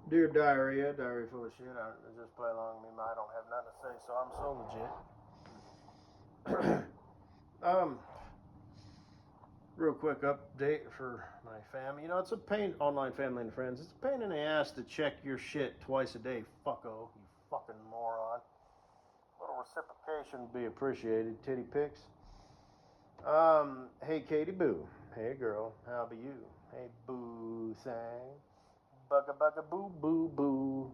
Dear diarrhea, diarrhea full of shit. Just play along with me. I don't have nothing to say, so I'm so legit. um, Real quick update for my family. You know, it's a pain, online family and friends. It's a pain in the ass to check your shit twice a day, fucko. You fucking moron. A little reciprocation would be appreciated. Titty pics. Hey Katie Boo. Hey girl, how be you? Hey boo thing. Bugga bugga boo boo boo.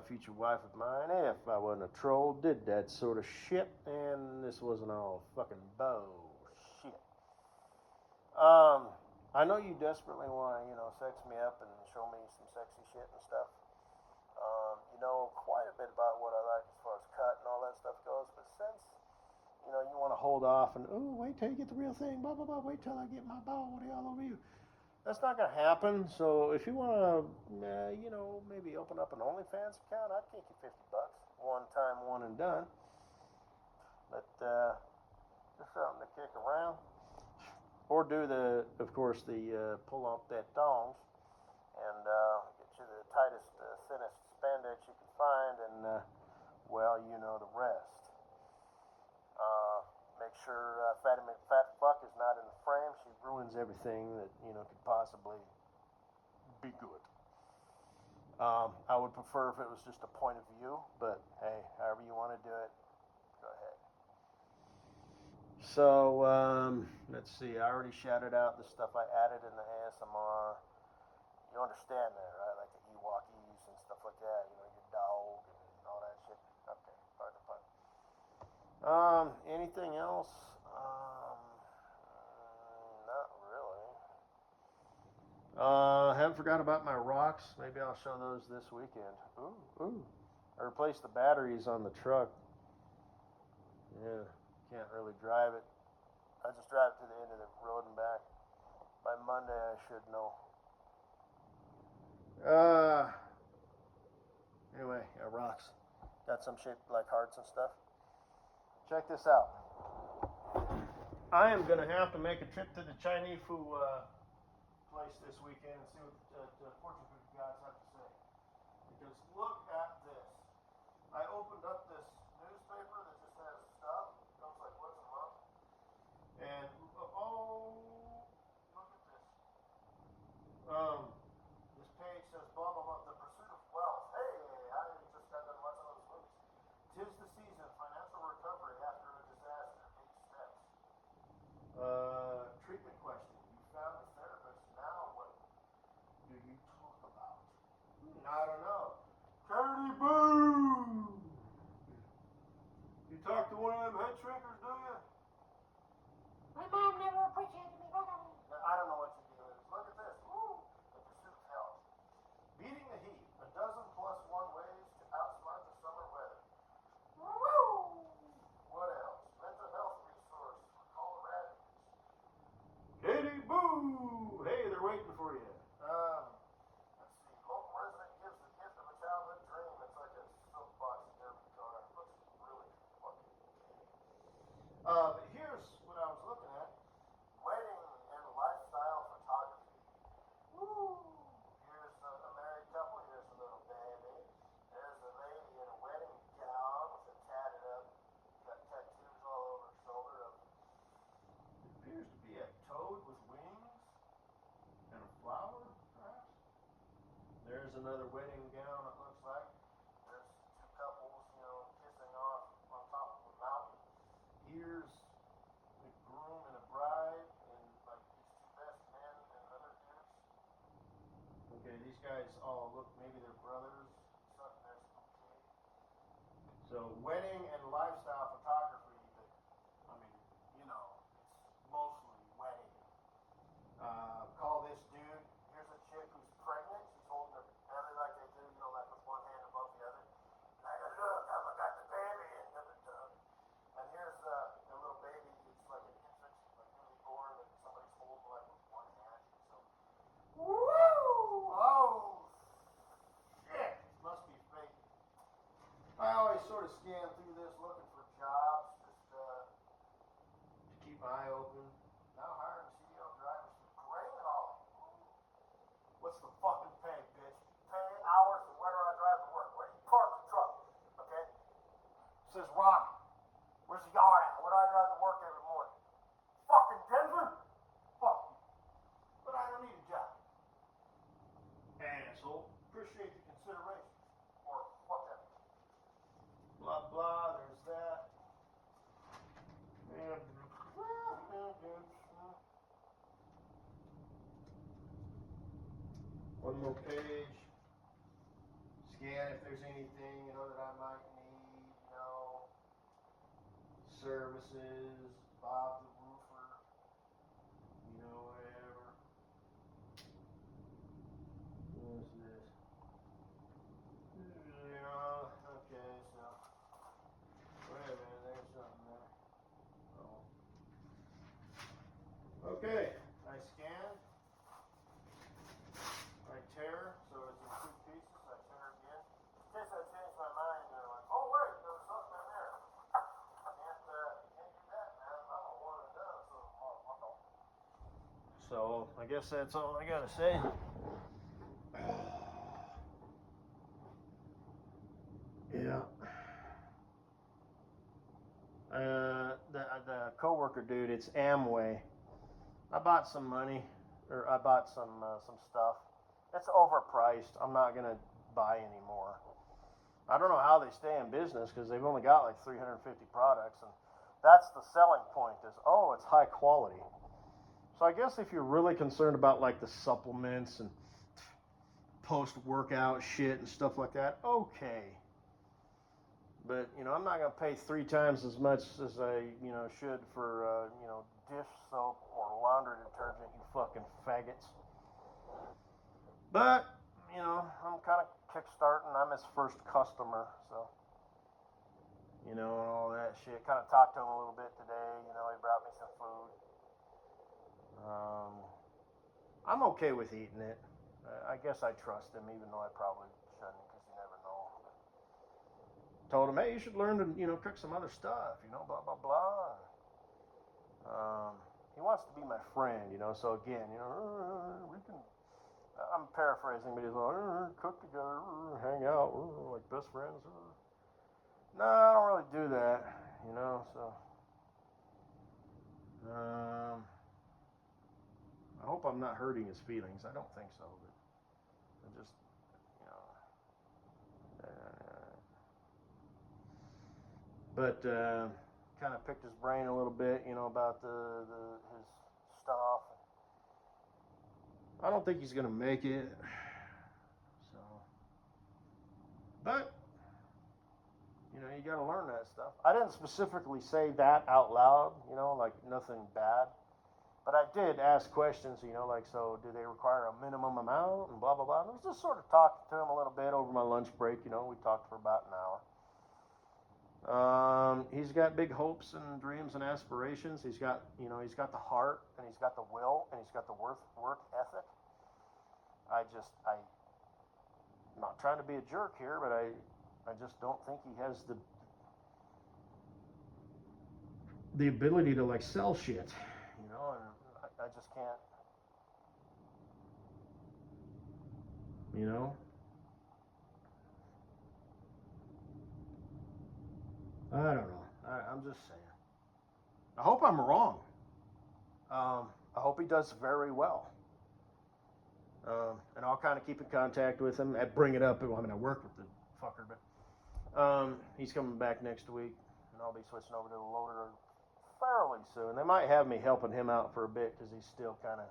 Future wife of mine, if I wasn't a troll, did that sort of shit, and this wasn't all fucking bullshit. Um, I know you desperately want to, sex me up and show me some sexy shit and stuff. You know quite a bit about what I like as far as cut and all that stuff goes, but since you want to hold off and wait till you get the real thing, blah blah blah. Wait till I get my body all over you. That's not gonna happen. So if you want to, maybe open up an OnlyFans account, I'd kick you $50, one time, one and done. But just something to kick around, or do of course, the pull up that thongs and get you the tightest, thinnest spandex you can find, and well, you know the rest. Make sure Fat Fuck is not in the frame. She ruins everything that could possibly be good. I would prefer if it was just a point of view, but hey, however you want to do it, go ahead. So let's see. I already shouted out the stuff I added in the ASMR. You understand that, right? Like the Ewokis and stuff like that. Your dog and all that shit. Okay, pardon the pun. Anything else? Not really. Haven't forgot about my rocks. Maybe I'll show those this weekend. Ooh, ooh. I replaced the batteries on the truck. Yeah, can't really drive it. I just drive it to the end of the road and back. By Monday, I should know. Uh, anyway, rocks. Got some shaped like hearts and stuff. Check this out. I am gonna have to make a trip to the Chinese food place this weekend and see what the fortune cookie guys have to say. Because look at this. I opened up this newspaper that just has stuff. It comes like once a month. And oh, look at this. This page says blah blah blah. The pursuit of wealth. Hey, I just got done watching those movies. Tis the season. Financial recovery after a disaster. 8 steps. Treatment question. You found a therapist. Now what do you talk about? I don't know. Curdy Boo! You talk to one of them head shrinkers, do you? My mom never appreciated me. I don't know what your deal is. Look at this. Woo! The pursuit of health. Beating the heat. A dozen plus one ways to outsmart the summer weather. Woo! What else? Mental health resource for Coloradans. Katie Boo! Hey, they're waiting for you. Let's see. Local resident gives the gift of a childhood dream. It's like a soapbox derby car. It looks really fucking gay. But here's what I was looking at. Wedding and lifestyle photography. Woo! Here's a married couple. Here's a little baby. There's a lady in a wedding gown with a tatted up, got tattoos all over her shoulder of. It appears to be a toad with wings and a flower, perhaps. There's another wedding gown. It looks like. There's two couples, kissing off on top of a mountain. Here's the groom and a bride, and like these two best men and other dudes. Okay, these guys all look, maybe they're brothers. Something that's okay. So wedding and lifestyle photography. But I mean, it's mostly wedding. Call this dude. Here's a chick who's pregnant. She's holding her belly like they do, like with one hand above the other. Like, look, I got the baby. And here's the little baby. It's like an infant, like newly born, that somebody's holding like with one hand. So, woo! Oh, shit! Must be fake. I always sort of scan through this looking for jobs. One more page. Scan if there's anything, you know, that I might need, you know. Services, Bob the roofer, you know, whatever. What's this? You know, okay, so. Wait a minute, there's something there. Oh. Okay, I scan. I tear, so it's in 2 pieces. I tear again. In case I change my mind, they're like, oh wait, there was something in there. Can't do that, man. I'm a one and done, so I guess that's all I gotta say. Yeah. The coworker dude, it's Amway. I bought some money, or I bought some stuff. It's overpriced. I'm not gonna buy anymore. I don't know how they stay in business because they've only got like 350 products, and that's the selling point. Is it's high quality. So I guess if you're really concerned about like the supplements and post-workout shit and stuff like that, okay. But, you know, I'm not going to pay 3 times as much as I, you know, should for, dish soap or laundry detergent, you fucking faggots. But, you know, I'm kind of kickstarting. I'm his first customer, so, you know, and all that shit. Kind of talked to him a little bit today. You know, he brought me some food. I'm okay with eating it. I guess I trust him, even though I probably shouldn't, because you never know. Told him, hey, you should learn to, you know, cook some other stuff, you know, blah, blah, blah. He wants to be my friend, you know, so again, you know, we can, I'm paraphrasing, but he's like, cook together, hang out, like best friends. No, I don't really do that, you know, so. I hope I'm not hurting his feelings. I don't think so, but I just, you know. But kind of picked his brain a little bit, you know, about his stuff. I don't think he's gonna make it. So, but you know, you gotta learn that stuff. I didn't specifically say that out loud, you know, like nothing bad. But I did ask questions, you know, like, so do they require a minimum amount and blah, blah, blah. I was just sort of talking to him a little bit over my lunch break, you know, we talked for about an hour. He's got big hopes and dreams and aspirations. He's got, you know, he's got the heart and he's got the will and he's got the work ethic. I'm not trying to be a jerk here, but I just don't think he has the ability to like sell shit, you know, and I just can't, you know. I don't know. I'm just saying. I hope I'm wrong. I hope he does very well. And I'll kind of keep in contact with him. I bring it up. I mean, I work with the fucker, but he's coming back next week, and I'll be switching over to the loader fairly soon. They might have me helping him out for a bit because he's still kind of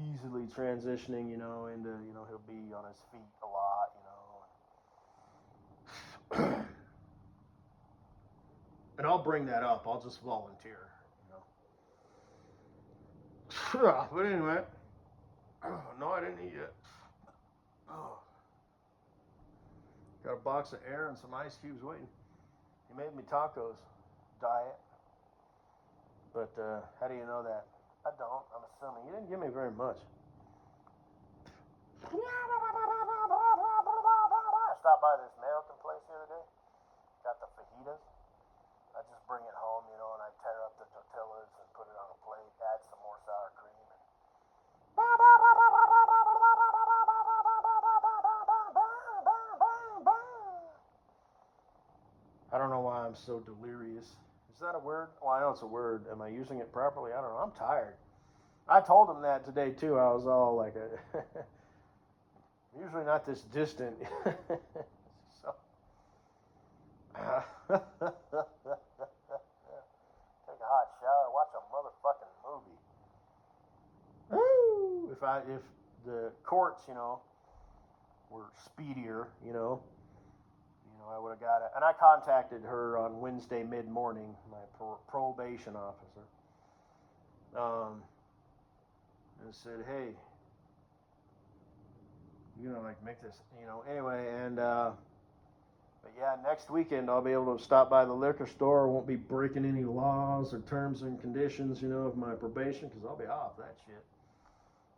easily transitioning, you know, into, you know, he'll be on his feet a lot, you know. And I'll bring that up. I'll just volunteer, you know. But anyway, no, I didn't eat yet. Got a box of air and some ice cubes waiting. He made me tacos, diet. But how do you know that? I don't. I'm assuming. You didn't give me very much. I stopped by this American place the other day. Got the fajitas. I just bring it home, you know, and I tear up the tortillas and put it on a plate, add some more sour cream. I don't know why I'm so delirious. Is that a word? Well, I know it's a word. Am I using it properly? I don't know. I'm tired. I told him that today, too. I was all like, usually not this distant. So, take a hot shower, watch a motherfucking movie. Woo! If the courts, were speedier, I would have got it. And I contacted her on Wednesday mid-morning, my probation officer, and said, hey, make this, anyway, and, but yeah, next weekend I'll be able to stop by the liquor store. I won't be breaking any laws or terms and conditions, of my probation, because I'll be off that shit.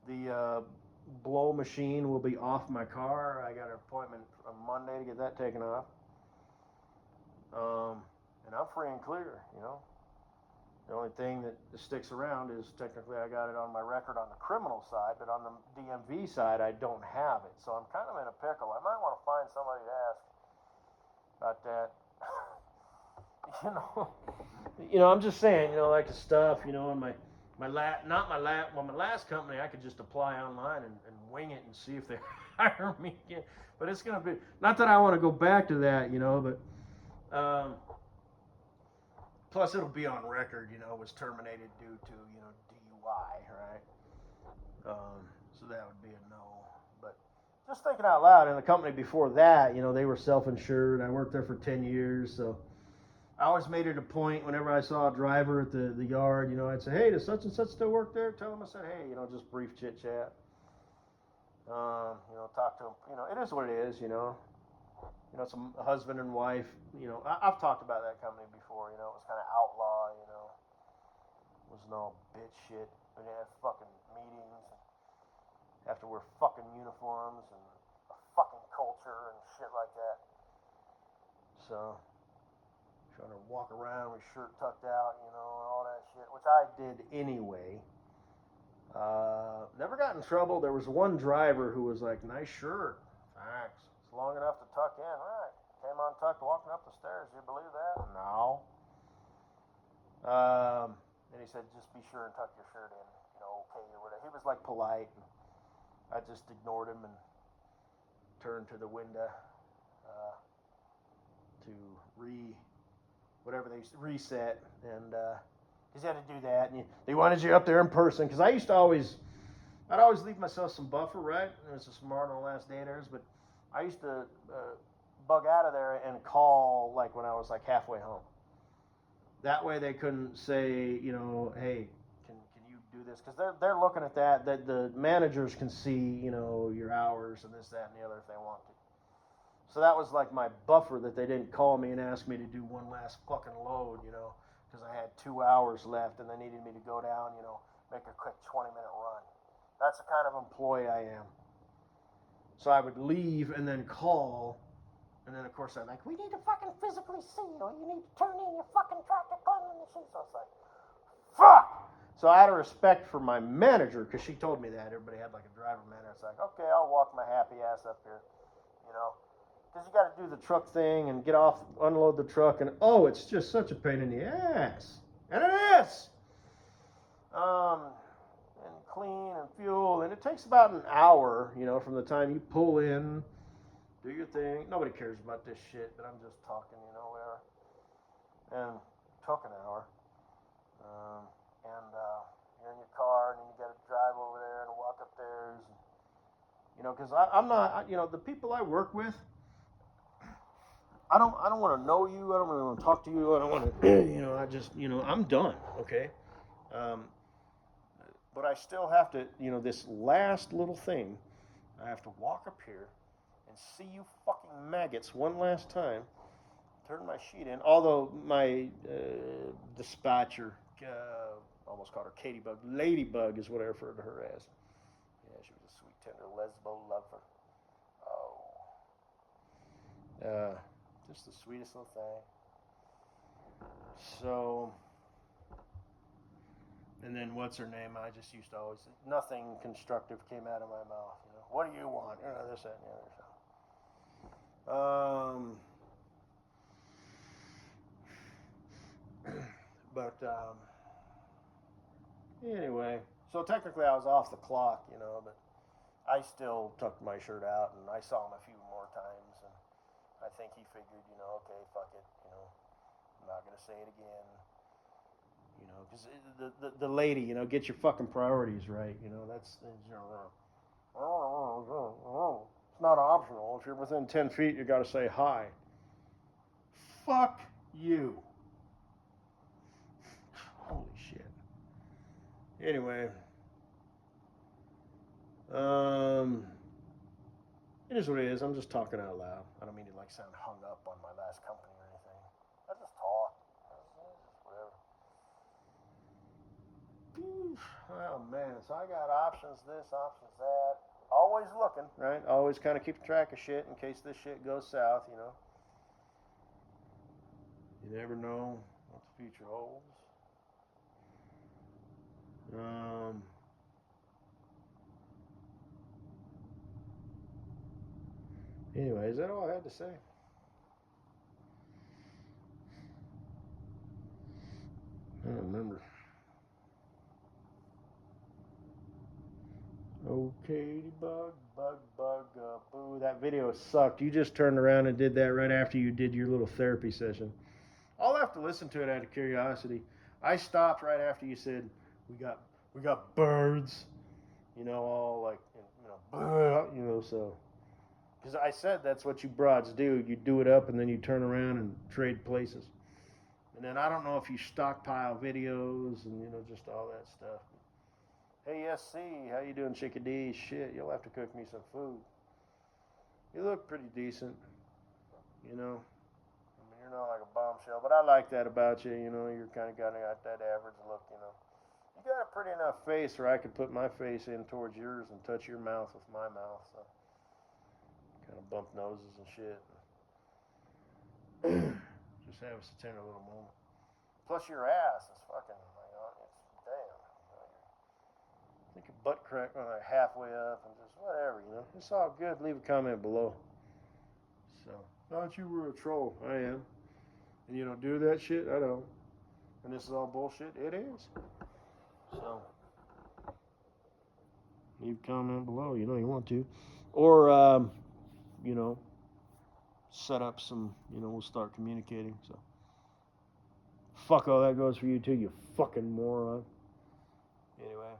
The blow machine will be off my car. I got an appointment on Monday to get that taken off. And I'm free and clear, The only thing that sticks around is technically I got it on my record on the criminal side, but on the DMV side I don't have it. So I'm kind of in a pickle. I might want to find somebody to ask about that. I'm just saying, like the stuff, on my last company, I could just apply online and wing it and see if they hire me again. But it's gonna be, not that I want to go back to that, but plus it'll be on record, was terminated due to, DUI, right? So that would be a no. But just thinking out loud, in the company before that, they were self-insured. I worked there for 10 years, so I always made it a point whenever I saw a driver at the yard, I'd say, hey, does such and such still work there? Tell them I said, hey, just brief chit chat. Talk to them. It is what it is, it's a husband and wife. I've talked about that company before. It was kind of outlaw. It was no bitch shit. We had fucking meetings. Have to wear fucking uniforms and a fucking culture and shit like that. So, trying to walk around with shirt tucked out, and all that shit, which I did anyway. Never got in trouble. There was one driver who was like, nice shirt. Thanks. It's long enough to tuck in. Right. Came untucked walking up the stairs. You believe that? No. And he said, just be sure and tuck your shirt in, okay, or whatever. He was like polite. And I just ignored him and turned to the window to reset. And because you had to do that. And they wanted you up there in person. Because I'd always leave myself some buffer, right? It was a smart on the last day of theirs, but I used to bug out of there and call like when I was like halfway home. That way they couldn't say, hey, can you do this? Because they're looking at that the managers can see, your hours and this, that, and the other if they want to. So that was like my buffer that they didn't call me and ask me to do one last fucking load, because I had 2 hours left and they needed me to go down, make a quick 20-minute run. That's the kind of employee I am. So I would leave and then call, and then of course I'm like, We need to fucking physically see you. You need to turn in your fucking tractor cleaning machine. So it's like, fuck! So I had a respect for my manager, because she told me that. Everybody had like a driver manager. It's like, okay, I'll walk my happy ass up here, because you got to do the truck thing and get off, unload the truck, and it's just such a pain in the ass. And it is! And clean and fuel, and it takes about an hour, from the time you pull in, do your thing. Nobody cares about this shit, but I'm just talking, whatever. And it took an hour. You're in your car, and then you got to drive over there and walk up there, because I'm not, the people I work with, I don't want to know you. I don't really want to talk to you. I don't want to, I just, I'm done, okay? But I still have to, this last little thing, I have to walk up here and see you fucking maggots one last time, turn my sheet in, although my dispatcher, almost called her Katybug, Ladybug is what I referred to her as. Yeah, she was a sweet, tender lesbo lover. Just the sweetest little thing. So, and then what's her name? I just used to always, nothing constructive came out of my mouth. What do you want? This, that, and the other. But anyway, so technically I was off the clock, but I still tucked my shirt out, and I saw him a few more times, and I think he figured, okay, fuck it, I'm not gonna say it again, because the lady, get your fucking priorities right, that's, not optional. If you're within 10 feet, you got to say hi. Fuck you. Holy shit. Anyway. It is what it is. I'm just talking out loud. I don't mean to like sound hung up on my last company or anything. I just talk. Whatever. Oh man, so I got options this, options that. Always looking, right? Always kind of keeping track of shit in case this shit goes south, you know. You never know what the future holds. Anyway, is that all I had to say? I don't remember. Oh, Katie bug, boo. That video sucked. You just turned around and did that right after you did your little therapy session. I'll have to listen to it out of curiosity. I stopped right after you said we got birds, you know, all like, you know, so. Because I said that's what you broads do. You do it up and then you turn around and trade places. And then I don't know if you stockpile videos and, you know, just all that stuff. Hey, SC, how you doing, Chickadee? Shit, you'll have to cook me some food. You look pretty decent, you know. I mean, you're not like a bombshell, but I like that about you, you know. You're kind of got that average look, you know. You got a pretty enough face where I could put my face in towards yours and touch your mouth with my mouth, so. Kind of bump noses and shit. Just have us a tender little moment. Plus your ass is fucking, it's damn. I think your butt crack halfway up and just whatever, you know. It's all good. Leave a comment below. So, thought you were a troll. I am. And you don't do that shit? I don't. And this is all bullshit? It is. So, leave a comment below, you know you want to. Or, you know, set up some, you know, we'll start communicating, so. Fuck all that goes for you too, you fucking moron. Anyway.